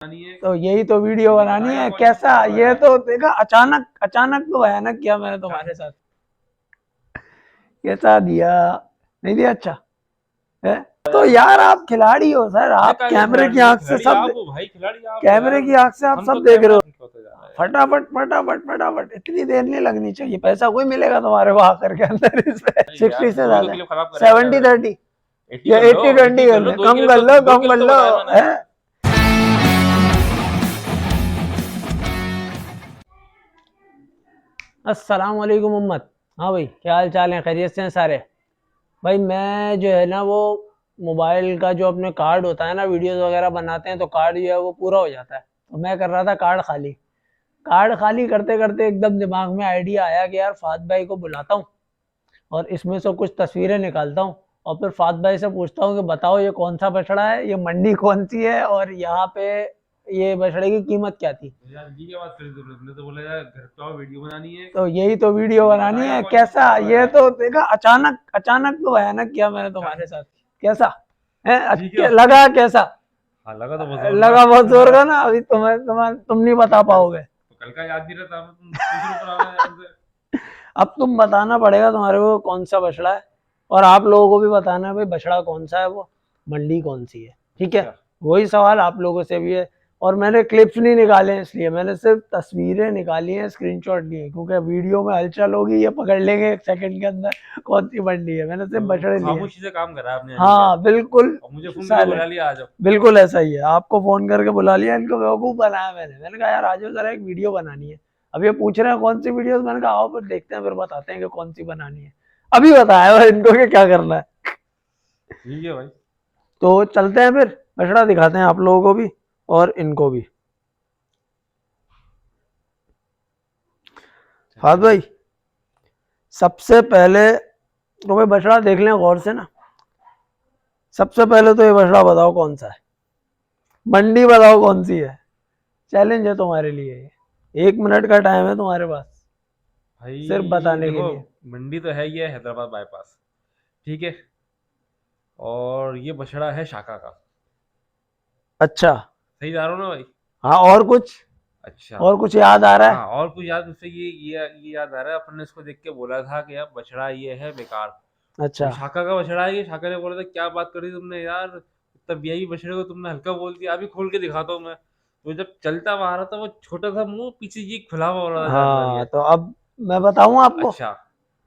तो यही तो वीडियो बनानी है। कैसा ये तो देखा, अचानक अचानक तो भयानक किया मैंने तुम्हारे साथ। कैसा दिया, नहीं दिया अच्छा है? तो यार आप खिलाड़ी हो सर, आप कैमरे की आंख से सब, कैमरे की आंख से आप सब देख रहे हो। फटाफट फटाफट फटाफट, इतनी देर नहीं लगनी चाहिए। पैसा कोई मिलेगा तुम्हारे को आकर के अंदर इसमें। 60 से ज्यादा 70-30 या 80-20 कर लो, कम कर लो, कम कर लो है। अस्सलाम वालेकुम उम्मत। हाँ भाई, क्या हाल चाल है? खैरियत से हैं सारे? भाई मैं जो है ना, वो मोबाइल का जो अपने कार्ड होता है ना, वीडियोस वगैरह बनाते हैं तो कार्ड जो है वो पूरा हो जाता है। तो मैं कर रहा था कार्ड खाली। कार्ड खाली करते करते एकदम दिमाग में आइडिया आया कि यार फात भाई को बुलाता हूँ और इसमें से कुछ तस्वीरें निकालता हूँ और फिर फात भाई से पूछता हूँ कि बताओ ये कौन सा बछड़ा है, ये मंडी कौन सी है और यहाँ पे ये बछड़े की कीमत क्या थी। यार जी क्या बात करी तुमने? तो बोला यार घर पे आओ, वीडियो बनानी है। तो यही तो वीडियो बनानी है। कैसा ये तो देखा, अचानक अचानक तो भयानक किया मैंने तुम्हारे साथ। कैसा है? लगा कैसा? हाँ लगा तो बहुत लगा बहुत जोर का ना। अभी तुम नहीं बता पाओगे। तो कल का याद नहीं रहता, तुम दूसरों पर आ रहे हैं। अब तुम बताना पड़ेगा तुम्हारे को कौन सा बछड़ा है, और आप लोगों को भी बताना है भाई बछड़ा कौन सा है, वो मंडी कौन सी है। ठीक है, वही सवाल आप लोगों से भी है। और मैंने क्लिप्स नहीं निकाले हैं, इसलिए मैंने सिर्फ तस्वीरें निकाली हैं, स्क्रीनशॉट लिए, क्योंकि वीडियो में हलचल होगी, ये पकड़ लेंगे एक सेकंड के अंदर कौन सी मंडी है। मैंने सिर्फ बछड़े लिए। खामोशी से काम करा आपने। हाँ बिल्कुल, मुझे फोन करके बुला लिया, आ जाओ। बिल्कुल ऐसा ही है, आपको फोन करके बुला लिया, इनको बेवकूफ बनाया मैंने कहा यार आज जरा एक वीडियो बनानी है। अब ये पूछ रहे हैं कौन सी वीडियो, मैंने कहा आओ फिर देखते हैं, फिर बताते हैं कि कौन सी बनानी है। अभी बताया भाई इनको कि क्या करना है। ठीक है भाई, तो चलते हैं फिर, बछड़ा दिखाते हैं आप लोगों को भी और इनको भी। फात भाई सबसे पहले तो भाई बछड़ा देख लें गौर से ना। सबसे पहले तो ये बछड़ा बताओ कौन सा है, मंडी बताओ कौन सी है। चैलेंज है तुम्हारे लिए, 1 मिनट का टाइम है तुम्हारे पास भाई सिर्फ बताने के लिए। मंडी तो है, ये हैदराबाद बाईपास, ठीक है। और ये बछड़ा है शाखा का। अच्छा, सही जा रहा हूँ ना भाई? हाँ और कुछ? अच्छा, और कुछ याद आ रहा है? हाँ और कुछ याद, उससे ये याद आ रहा है, अपन ने इसको देख के बोला था कि यार बछड़ा ये है बेकार। अच्छा, तो शाखा का बछड़ा है ये। शाखा ने बोला था क्या बात करी तुमने यार, तब यही बछड़े को तुमने हल्का बोल दिया। अभी खोल के दिखाता हूँ मैं। तो जब चलता हुआ आ रहा था, वो छोटा सा मुंह, पीछे ये खुला हुआ वाला जानवर हाँ ये। तो अब मैं बताऊं आपको, अच्छा,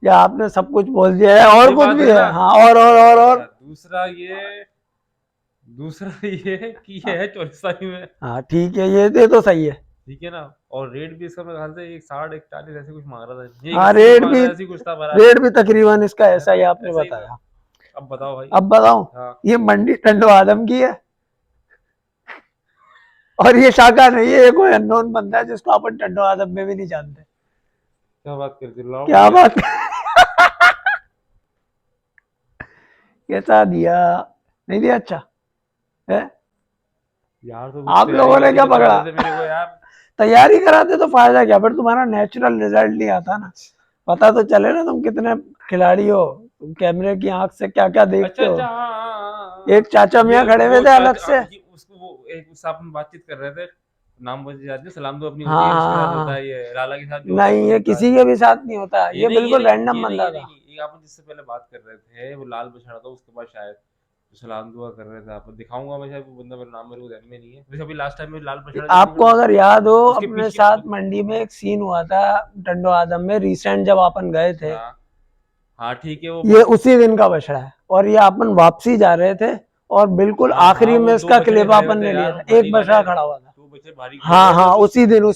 या आपने सब कुछ बोल दिया है और ये कुछ बात भी है है? ना। हाँ और अच्छा, दूसरा ये कि ये है चौरसाई में। हाँ ठीक है, ये तो सही है। ठीक है ना। और रेट भी इसका मेरे ख्याल से 60 41 ऐसे कुछ मांग रहा था, ये हाँ 80 कुछ मांग रहा था, ऐसी कुछ था बहरहाल। रेट भी तकरीबन इसका ऐसा ही आपने ऐसा ही था। बताया। अब बताओ भाई। अब बताऊं, हाँ, ये मंडी टंडो आदम की है और ये शाखा नहीं है, ये कोई अननोन बंदा है जिसको अपन टंडो आदम में भी नहीं जानते। क्या बात करते हो? क्या बात कैसा दिया, नहीं दिया अच्छा है? यार तो आप लोगों ने क्या पकड़ा? मेरे को यार। तैयारी कराते तो फायदा क्या, फिर तुम्हारा नेचुरल रिजल्ट नहीं आता ना। पता तो चले ना तुम कितने खिलाड़ी हो, तुम कैमरे की आंख से क्या क्या देखते अच्छा हो। अच्छा, हाँ हाँ हाँ, हाँ। एक चाचा मियाँ खड़े हुए थे अलग से। उसको वो एक उससे अपन बातचीत कर रहे थे, नाम मुझे याद नहीं। सलाम तो अपनी होती हाँ है, उसके हाँ साथ होता हाँ, है ये, लाला के साथ जो होता है नहीं वो ये नहीं होता है। किसी के भी साथ नहीं होता, ये बिल्कुल रैंडम ये नहीं, बंदा ये था। नहीं, ये अपन जिससे पहले बात कर रहे थे, वो लाल बछड़ा था, उसके बाद शायद जो सलाम दुआ कर रहे थे। आप दिखाऊंगा मैं, शायद वो बंदा, मेरा नाम मेरे को ध्यान में नहीं है। वैसे अभी लास्ट टाइम में लाल बछड़ा देखने आपको को अगर याद हो, उसके अपने पीछे। साथ मंडी में एक सीन हुआ था टंडो आदम में, रिसेंट जब अपन गए थे। हाँ हाँ, ठीक है। ये उसी दिन का बछड़ा है और ये अपन वापसी जा रहे थे और बिल्कुल हाँ हाँ, आखिरी में वो दो इसका बछड़े क्लिप खड़े हुए अपन थे ने लिया यार, था, भारी एक वाले। बछड़ा खड़ा हुआ था। दो बछड़े भारी खड़े हाँ हुए थे हाँ, तो। उसी दिन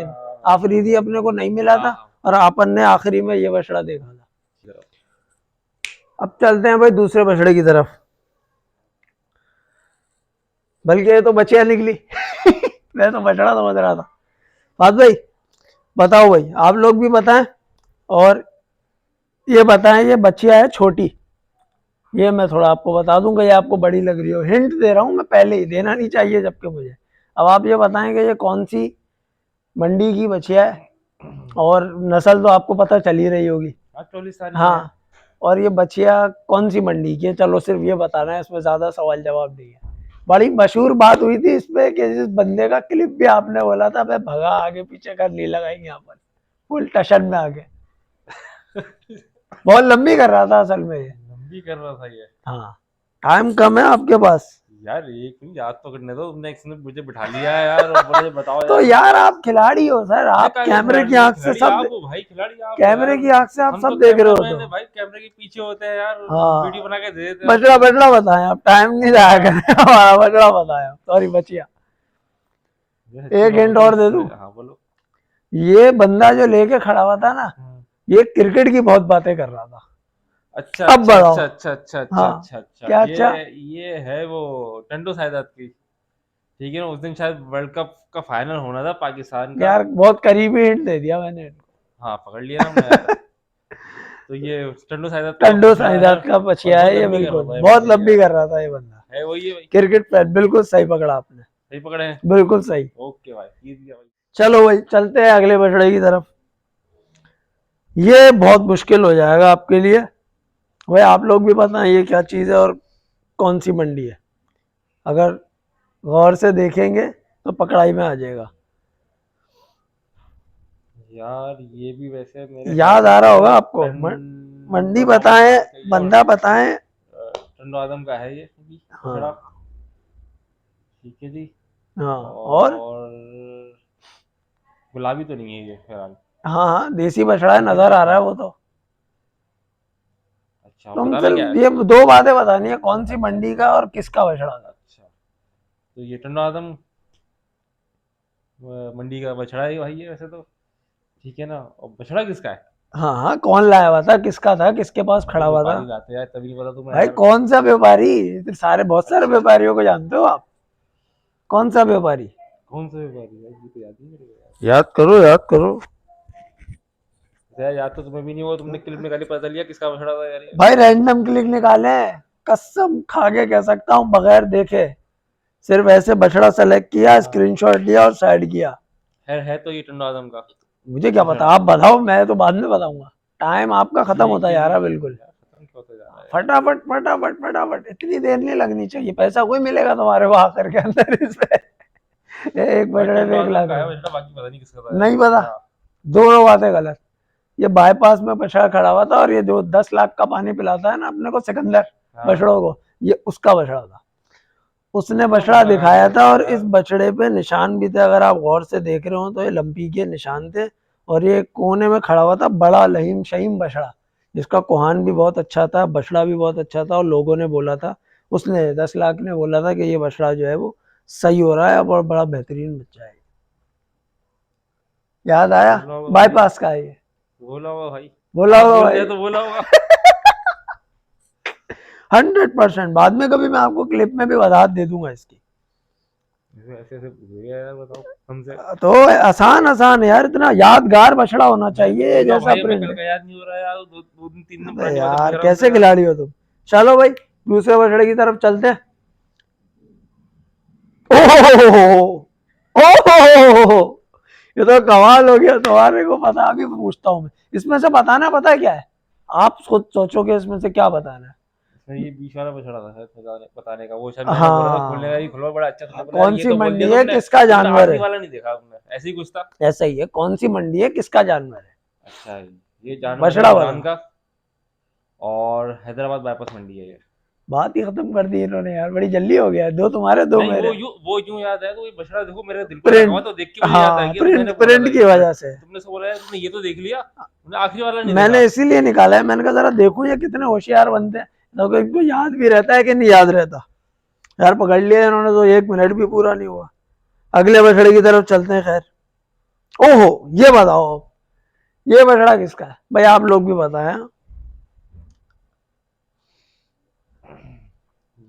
हाँ आफरीदी अपने को नहीं मिला था हाँ और अपन ने आखिरी में ये बछड़ा देखा था। हाँ। अब चलते हैं भाई दूसरे बछड़े की तरफ, बल्कि ये तो बचिया निकली मैं तो बछड़ा समझ रहा था। बात भाई बताओ भाई, आप लोग भी बताएं और ये बताएं, ये बचिया है छोटी, ये मैं थोड़ा आपको बता दूंगा, ये आपको बड़ी लग रही हो, हिंट दे रहा हूं मैं पहले ही, देना नहीं चाहिए जबकि मुझे। अब आप ये बताएं कि ये कौन सी मंडी की बचिया है, और नस्ल तो आपको पता चल ही रही होगी। चौलिस्तानी है। हाँ, और ये बचिया कौन सी मंडी की है, चलो सिर्फ ये बताना है, इसमें ज्यादा सवाल जवाब नहीं है। बड़ी मशहूर बात हुई थी इस पे कि जिस बंदे का क्लिप भी आपने बोला था, मैं भगा आगे पीछे कर नहीं लगाएंगे यहाँ पर, फुल टशन में आगे। बहुत लंबी कर रहा था असल में ये। लंबी कर रहा था ये। हाँ, टाइम कम है आपके पास। यार एक मिनट याद तो करने दो, तुमने एक मुझे बिठा लिया है यार, और बोले बताओ तो यार आप खिलाड़ी हो सर, आप कैमरे की आंख से सब, आप हो भाई, खिलाड़ी आप कैमरे यार। की आंख से आप हम सब तो देख रहे हो कैमरामैन तो। है भाई, कैमरे के पीछे होते हैं यार, हाँ, वीडियो बना के दे देते हैं। बछड़ा बछड़ा बताएं आप, टाइम नहीं जाया करें हमारा, बछड़ा बताएं, सॉरी बचिया। एक हिंट और दे दूं, हाँ बोलो। ये बंदा जो लेके खड़ा हुआ था ना, ये क्रिकेट की बहुत बातें कर रहा था। अच्छा अब अच्छा बताओ। अच्छा अच्छा अच्छा अच्छा हाँ, अच्छा अच्छा, क्या अच्छा? ये है वो टंडो साइदात की, ठीक है ना। उस दिन शायद वर्ल्ड कप का फाइनल होना था पाकिस्तान का। यार बहुत करीबी हिंट दे दिया मैंने। हाँ पकड़ लिया ना मैं यार। तो ये टंडो साइदात का टंडू बछड़ा है, साईदात का और बचिया बहुत है ये, लंबी कर रहा बिल्कुल था ये बहुत बंदा लंबी यार। कर रहा था ये बंदा। है वही है भाई। क्रिकेट प्लेयर, बिल्कुल सही पकड़ा आपने, सही पकड़े हैं। बिल्कुल सही। ओके भाई, इजी है भाई। चलो भाई चलते हैं अगले बछड़े की तरफ। ये बहुत मुश्किल हो जाएगा आपके लिए भाई, आप लोग भी बताएं ये क्या चीज़ है और कौन सी मंडी है। अगर गौर से देखेंगे तो पकड़ाई में आ जाएगा। यार ये भी वैसे मेरे याद आ रहा होगा आपको। मंडी बताएं, बंदा बताएं। टंडो आदम का है ये बछड़ा। हाँ ठीक है जी। हाँ, और और गुलाबी तो नहीं है ये फिलहाल। हाँ हाँ, देसी बछड़ा है, नजर आ रहा है वो तो। अच्छा तुम बताना क्या सिर्फ है। ये दो बातें बतानी है, कौन सी मंडी का और किसका बछड़ा था। अच्छा तो ये टंडो आदम मंडी का बछड़ा ही भाई है वैसे तो, ठीक है ना। और बछड़ा किसका है। हाँ हाँ, कौन लाया हुआ था, किसका था, किसके पास तो खड़ा हुआ था। व्यापारी लाते यार, तभी नहीं पता तुम्हें भाई यार। कौन सा व्यापारी, इतने सारे बहुत सारे अच्छा व्यापारियों को जानते हो आप, कौन सा व्यापारी। कौन सा व्यापारी यार, ये तो याद नहीं मेरे को यार। याद करो याद करो। यार याद तो तुम्हें भी नहीं हुआ, तुमने क्लिप निकाली पता लिया किसका बछड़ा था यार ये। भाई रैंडम क्लिक निकाले, कसम खा के कह सकता हूँ बगैर देखे, सिर्फ ऐसे बछड़ा सेलेक्ट किया, स्क्रीनशॉट लिया और साइड किया। है तो ये टंडो आदम का। मुझे क्या पता, आप बताओ, मैं तो बाद में बताऊंगा। टाइम आपका खत्म होता जा रहा है बिल्कुल। खत्म क्यों होता जा रहा है यार। फटाफट फटाफट फटाफट, इतनी देर नहीं लगनी चाहिए, पैसा कोई मिलेगा तुम्हारे को आकर के अंदर इस पे। एक भाई बछड़े टंडो पे 1 आदम लाख का है रुपए। बछड़ा, बाकी पता नहीं किसका था यार। नहीं पता, हाँ। दोनों बातें गलत। ये बाईपास में बछड़ा खड़ा हुआ था, और ये जो 10 लाख का पानी पिलाता है ना अपने को सिकंदर हाँ। बछड़ों को, ये उसका बछड़ा था। उसने उसका बछड़ा बछड़ा दिखाया है था, और यार। इस बछड़े पे निशान भी थे, अगर आप गौर से देख रहे हो तो ये लंपी के निशान थे। और ये कोने में खड़ा हुआ था, बड़ा लहीम शहीम बछड़ा, जिसका कोहान भी बहुत अच्छा था, बछड़ा भी बहुत अच्छा था, और लोगों ने बोला था, उसने 10 लाख ने बोला था कि ये बछड़ा जो है वो सही हो रहा है और बड़ा बेहतरीन बच्चा है। याद आया, बोला होगा भाई। बाईपास का है ये। बोला होगा भाई। बोला आप होगा बोल भाई। दिया तो बोला होगा। 100%, बाद में कभी मैं आपको क्लिप में भी वजाहत दे दूंगा इसकी। ऐसे ऐसे भूल गया यार, बताओ हमसे। तो आसान आसान है यार, इतना यादगार बछड़ा होना चाहिए बोला जैसा भाई हमें कल प्रिंट। का याद नहीं हो रहा यार, दो दिन 3 दिन अबे पुरानी बातें पूछ यार रहा हूँ कैसे हमसे यार। खिलाड़ी हो तुम। चलो भाई दूसरे बछड़े की तरफ चलते हैं। ओहो, ये तो कमाल हो गया, तुम्हारे को पता, अभी पूछता हूँ मैं, इसमें से बताना, पता है क्या है, आप सोचोगे इसमें से क्या बताना है। इसमें ये बीच वाला बछड़ा था शायद बताने का, वो शायद मैंने बोला था खोलने का, ये हाँ, खुलवा बड़ा अच्छा, तुमने बोला यार कौन ये सी तो बोल दिया मंडी है, तुमने। किसका तुमने जानवर आखिरी है। वाला नहीं देखा तुमने, ऐसे ही कुछ था। ऐसा ही है, कौन सी मंडी है, किसका जानवर है। अच्छा ये जानवर है बछड़ा ईरान बताओ। का, और हैदराबाद बाईपास मंडी है ये। बात ही खत्म कर दी इन्होंने यार, बड़ी जल्दी हो गया, दो तुम्हारे दो नहीं मेरे। वो यूं याद है, तो ये बछड़ा देखो मेरे दिल पर लगा हुआ, प्रिंट, तो देख के मुझे याद आ हाँ गया, तो मैंने प्रिंट बोला प्रिंट था की ये। वजह से तुमने से बोला यार, तुमने ये तो देख लिया, तुमने आखिरी वाला नहीं मैंने देखा। इसीलिए निकाला है, मैंने कहा जरा देखूं ये कितने होशियार बनते हैं, तो इनको याद भी रहता है कि नहीं याद रहता। यार पकड़ लिया इन्होंने तो, 1 मिनट भी पूरा नहीं हुआ। अगले बछड़े की तरफ चलते हैं। खैर, ओहो, ये बताओ ये बछड़ा किसका है भाई, आप लोग भी बताएं।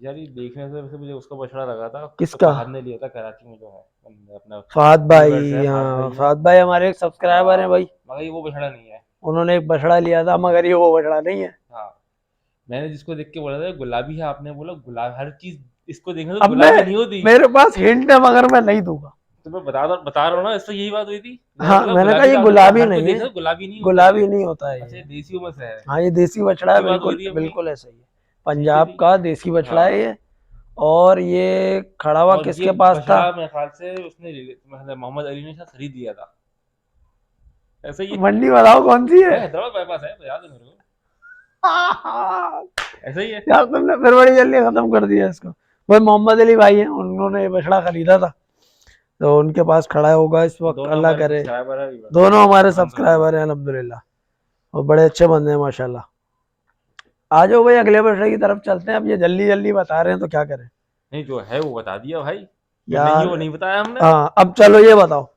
यार ये देखने से वैसे मुझे उसका बछड़ा लगा था, तो किसका। फहद ने लिया था कराची में, जो है अपना फहद व्यूअर्स भाई, है, फहद हाँ भाई है। फहद भाई हमारे एक सब्सक्राइबर हैं भाई, मगर ये वो बछड़ा नहीं है। उन्होंने एक बछड़ा लिया था, मगर ये वो बछड़ा नहीं है। हाँ मैंने जिसको देख के बोला था गुलाबी है, आपने बोला गुलाब, हर चीज इसको देखने तो अब गुलाबी नहीं होती। मेरे पास हिंट है मगर मैं नहीं दूंगा। तो मैं बता रहा हूँ ना, इससे यही बात हुई थी, मैंने हाँ बोला मैंने कहा गुलाबी ये का, आपने बोला गुलाबी हर कोई नहीं देखा है, तो गुलाबी नहीं होता गुलाबी ये। नहीं होता है अच्छा ये। ये देसियों में से है। हाँ ये देसी बछड़ा है, पक्की बात हुई बिल्कुल थी अपनी। बिल्कुल ऐसा ही है, ठीक है पंजाब जी। का देसी बछड़ा हाँ है ये। और ये खड़ा हुआ और ये किसके पास था? बछड़ा मेरे ख्याल से उसने मतलब मोहम्मद अली ने शायद खरीद लिया था, ऐसा ही मंडी बताओ कौन सी है? है, हैदराबाद बाईपास है, तो याद है मेरे को, ऐसा ही है। यार तुमने फिर बड़ी जल्दी खत्म कर दिया इसको। भाई मोहम्मद अली भाई हैं, उन्होंने ये बछड़ा खरीदा था, तो उनके पास खड़ा होगा इस वक्त, दोनों अल्लाह हमारे करे। सब्सक्राइबर है, दोनों हमारे अल्हम्दुलिल्लाह। सब्सक्राइबर हैं अल्हम्दुलिल्लाह, और बड़े अच्छे बंदे हैं माशाल्लाह। आ जाओ भाई अगले बछड़े की तरफ चलते हैं, अब ये जल्दी जल्दी बता रहे हैं तो क्या करें नहीं जो है वो बता दिया भाई, जो नहीं है यार। वो नहीं बताया हमने। हाँ अब चलो ये बताओ।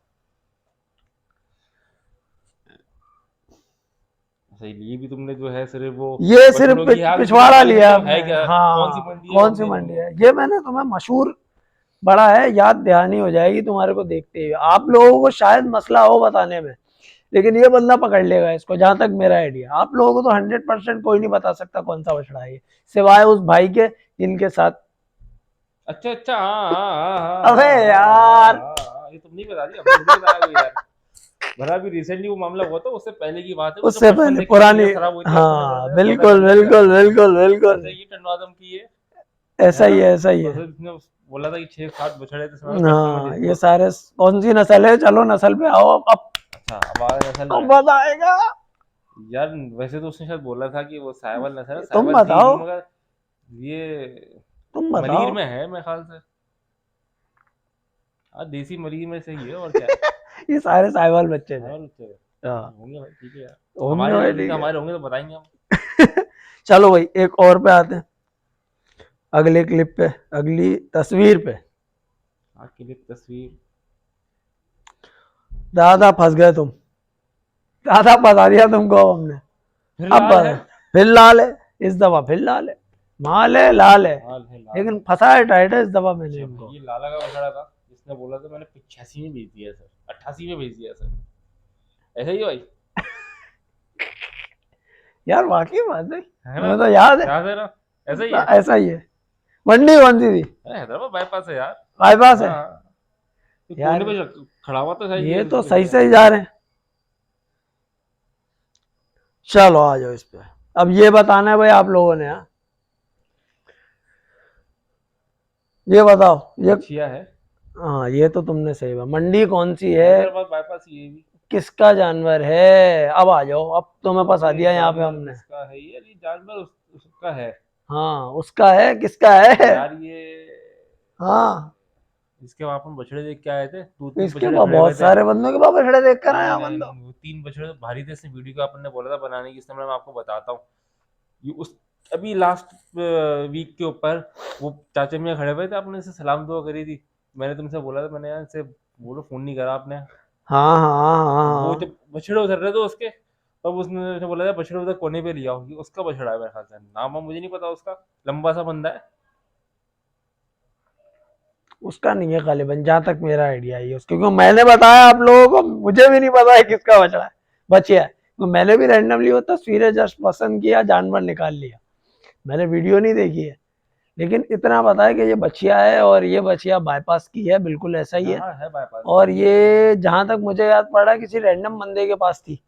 सही, लिए भी तुमने जो है सिर्फ वो ये सिर्फ बछड़ों की आग, लेकिन पिछवाड़ा मंडी लिया तो हमने। है क्या, कौन सी हाँ मंडी है वो कौन भी सी दे दो मंडी वो। है ये मैंने तुम्हें मशहूर, बड़ा है, याद दहानी हो जाएगी तुम्हारे को देखते हुए। आप लोगों को शायद मसला हो बताने में, लेकिन ये बंदा पकड़ लेगा इसको, जहां तक मेरा आइडिया। आप लोगों को तो 100% कोई नहीं बता सकता कौन सा बछड़ा है ये, सिवाय उस भाई के जिनके साथ। अच्छा अच्छा, हाँ हाँ हाँ हाँ अबे हाँ हाँ हाँ यार, हाँ हाँ, ये तुम नहीं बता दी, हमने थोड़ी बताया कोई यार। भला भी रिसेंटली वो मामला हुआ था, उससे पहले की बात है, वो जब उससे बचपन पहले देख के पुरानी। तबीयत खराब हुई थी, आपको नहीं बोला हाँ था, बोला बिल्कुल करने लगा। बिल्कुल बिल्कुल ऐसा बिल्कुल, ही टंडवा आदम की ऐसा है ही ना। है, ऐसा ही तो है। फिर उसने बोला था कि 6-7 बछड़े थे, मैं बचपन में हाँ ये देखूंगा। सारे कौन सी नस्ल है? चलो नस्ल पे आओ अच्छा, अब आगे नस्ल अब में। बताएगा। यार वैसे तो उसने शायद बोला था कि वो साहिवाल नस्ल है, तुम साहिवाल थी बताओ, नहीं, मगर ये तुम मलीर बताओ। में है मेरे ख्याल से। हाँ, देसी मलीर में से ही है, और क्या। ये सारे साहिवाल बच्चे थे। साहिवाल बच्चे हाँ होंगे भाई, ठीक है यार। होंगे हमारी भाई, नहीं ठीक था, है। हमारे होंगे तो बताएंगे हम। चलो भाई एक और पे आते हैं, अगले क्लिप पे, अगली तस्वीर पे। हाँ, क्लिप तस्वीर। दादा फंस गए तुम, दादा फंसा दिया तुमको हमने। फिर अब लाल है। फिर लाल है, इस दफा फिर लाल है, माल है लाल है, लाल है, लाल लेकिन है। फंसा है टाइट है इस दफा मैंने अच्छा भाई, इनको। ये लाला का बछड़ा था, जिसने बोला था मैंने 85 में भेज दिया सर, 88 में भेज दिया सर, ऐसा ही है भाई, यार वाकई बात है, है ना। तुम्हें तो याद है। याद है ना, ऐसा ही है। ऐसा ही है। मंडी कौन सी थी? अरे हैदराबाद बाईपास है यार। हमारे पास है हाँ, ये कोने यार। पे खड़ा हुआ तो सही ये है तो उसके सही भैया। से ही जा रहे हैं। चलो आ जाओ इस पे, अब ये बताना है भाई आप लोगों ने। हाँ ये बताओ ये। बछिया है। हाँ ये तो तुमने सही बात, मंडी कौन सी है, हैदराबाद बाईपास ये भी। किसका जानवर है? अब आ जाओ, अब तुम्हें फंसा ये दिया यहाँ पे जानवर हमने। किसका है, ये जानवर उसका है। हाँ उसका है, किसका है? यार ये हाँ इसके वहां अपन बछड़े देख के आए थे, 2-3 इसके बछड़े पास खड़े हुए बहुत थे। सारे बंदों के पास बछड़े देख कर नहीं आया नहीं बंदो। नहीं, वो 3 बछड़े तो भारी थे, इसने वीडियो का अपन ने बोला था बनाने की, इसलिए मैं आपको बताता हूँ। ये उस अभी लास्ट वीक के ऊपर वो चाचा मियाँ खड़े हुए थे, आपने इसे सलाम दुआ करी थी। मैंने तुमसे बोला था, मैंने यार इसे बोलो फोन नहीं करा आपने। हाँ हाँ हाँ तो वो हाँ। जब बछड़े उतर रहे थे उसके, तब उसने बोला था बछड़े उधर कोने पे लिया आओ, ये उसका बछड़ा है मेरे ख्याल से, नाम वाम मुझे नहीं पता उसका, लंबा सा बंदा है। उसका नहीं है गालिबन, जहां तक मेरा आइडिया है उसका, क्योंकि मैंने बताया आप लोगों को, मुझे भी नहीं पता है किसका बछड़ा है, बचिया है। तो मैंने भी रैंडमली वो तस्वीरें जस्ट पसंद किया, जानवर निकाल लिया, मैंने वीडियो नहीं देखी है। लेकिन इतना पता है कि ये बछिया है, और ये बछिया बाईपास की है, बिल्कुल ऐसा ही हाँ है। हाँ, है बाईपास और की। ये जहां तक मुझे याद पड़ा किसी रैंडम बंदे के पास थी,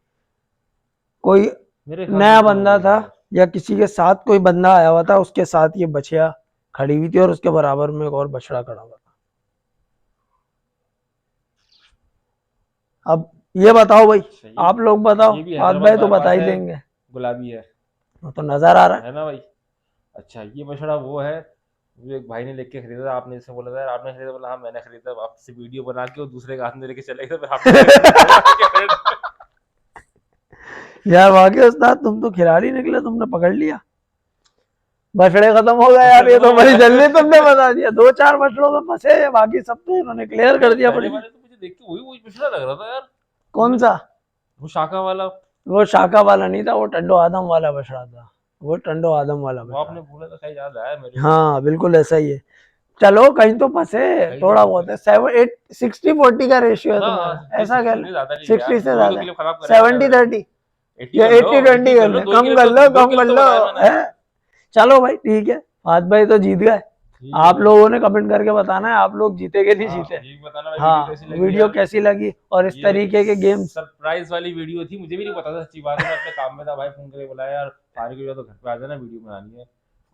कोई मेरे ख्याल से नया तो बंदा था, हाँ। या किसी के साथ कोई बंदा आया हुआ था, उसके साथ ये बछिया खड़ी हुई थी, और उसके बराबर में एक और बछड़ा खड़ा हुआ था। अब ये बताओ भाई, अच्छा, आप लोग बताओ, ये भी बात हैदराबाद भाई तो बता बाईपास ही है, देंगे, गुलाबी है वो तो नजर आ रहा है। है ना भाई। अच्छा, ये बछड़ा वो है जो एक भाई ने लेके खरीदा था, आपने इससे बोला था यार आपने खरीदा, बोला हाँ मैंने खरीदा, आपसे वीडियो बना के वो दूसरे के हाथ में लेके चले गए, फिर आपने खरीदा। यार वाकई उस्ताद तुम तो खिलाड़ी निकले, तुमने पकड़ लिया। बछड़े खत्म हो गए यार, बछड़े ये खत्म तो हो बड़ी गए। जल्दी तुमने बता दिया, 2-4 बछड़ों में फंसे, बाकी सब तो इन्होंने क्लियर कर यार दिया पहले बड़ी। वाले तो मुझे देख के वही वही बछड़ा लग रहा था यार। कौन सा? वो शाखा वाला। वो शाखा वाला नहीं था, वो टंडो आदम वाला बछड़ा था, वो टंडो आदम वाला वो बछड़ा आपने था। बोला था, खैर याद आया मेरे को। हाँ बिल्कुल ऐसा ही है। चलो कहीं तो फंसे, कहीं तो थोड़ा फंसे। बहुत है, 7-8 60-40 का रेशियो है हाँ हाँ, तुम्हारा, ऐसा कह 60 ले। से ज्यादा ले लिया 60 यार, से थोड़ी तो ज्यादा, क्लिप खराब करेगा क्या 70-30, 80 या कर लो, 80-20 80 कर कर लो, ले, दो कम क्लिप कर तो लो, दो कम कर क्लिप तो लो बताया मैंने। है। चलो भाई ठीक है, फात भाई तो जीत गए। ठीक है आप भाई। लोगों ने कमेंट करके बताना है आप लोग जीते कि नहीं हाँ, जीते। ये भी बताना भाई वीडियो हाँ कैसी लगी वीडियो यार। कैसी लगी, और इस ये तरीके के गेम्स। सरप्राइज वाली वीडियो थी, मुझे भी नहीं पता था, सच्ची बात है, मैं अपने काम में था, भाई फोन करके बुलाया यार फारिग हो जाओ तो घर पे आ जाना, वीडियो बनानी है।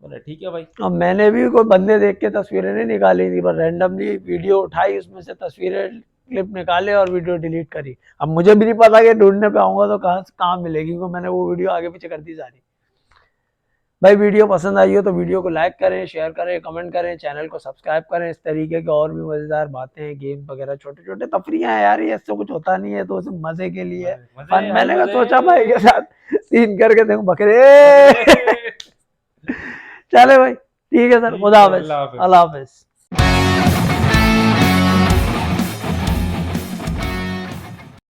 बोला ठीक है भाई। अब मैंने भी कोई बंदे देख के तस्वीरें नहीं निकाली थी, पर रैंडमली वीडियो उठाई, उसमें से तस्वीरें क्लिप निकाले और वीडियो डिलीट करी। अब मुझे भी नहीं पता कि ढूंढने पे आऊंगा तो कहाँ मिलेगी, क्योंकि मैंने वो वीडियो आगे पीछे कर दी सारी। भाई वीडियो पसंद आई हो तो वीडियो को लाइक करें, शेयर करें, कमेंट करें, चैनल को सब्सक्राइब करें। इस तरीके के और भी मजेदार बातें, गेम वगैरह, छोटे छोटे तफरियां हैं यार, ये इससे कुछ होता नहीं है, तो सिर्फ मजे के लिए है। मजे मैंने कहा मजे सोचा भाई के साथ सीन करके देखूं बकरे। चले भाई, ठीक है सर, खुदा हाफिज, अल्लाह हाफिज। अल्लाह हाफिज।